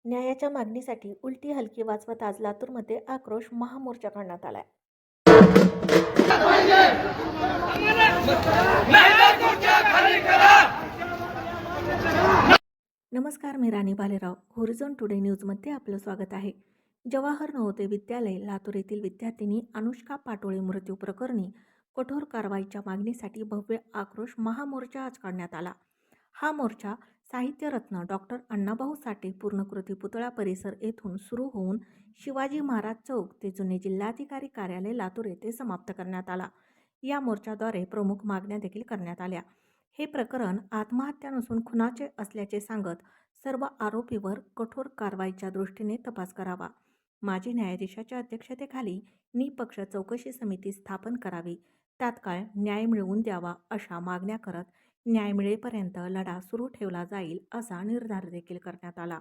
न्यायाच्या मागणीसाठी उलटी हलकी वाजवत आज लातूरमध्ये आक्रोश महामोर्चा काढण्यात आलाय. नमस्कार, मी राणी बालेराव. होरिझॉन टुडे न्यूजमध्ये आपलं स्वागत आहे. जवाहर नवोदय विद्यालय लातूर येथील विद्यार्थिनी अनुष्का पाटोळे मृत्यू प्रकरणी कठोर कारवाईच्या मागणीसाठी भव्य आक्रोश महामोर्चा आज काढण्यात आला. हा मोर्चा साहित्यरत्न डॉक्टर अण्णाभाऊ साठे पूर्णकृती पुतळा परिसर येथून सुरू होऊन शिवाजी महाराज चौक ते जुने जिल्हाधिकारी कार्यालय लातूर येथे समाप्त करण्यात आला. या मोर्चाद्वारे प्रमुख मागण्या देखील करण्यात आल्या. हे प्रकरण आत्महत्या नसून खुनाचे असल्याचे सांगत सर्व आरोपीवर कठोर कारवाईच्या दृष्टीने तपास करावा. माजी न्यायाधीशाच्या अध्यक्षतेखाली निपक्ष चौकशी समिती स्थापन करावी. तात्काळ न्याय मिळवून द्यावा अशा मागण्या करत न्याय मिळेपर्यंत लढा सुरू ठेवला जाईल असा निर्धार देखील करण्यात आला.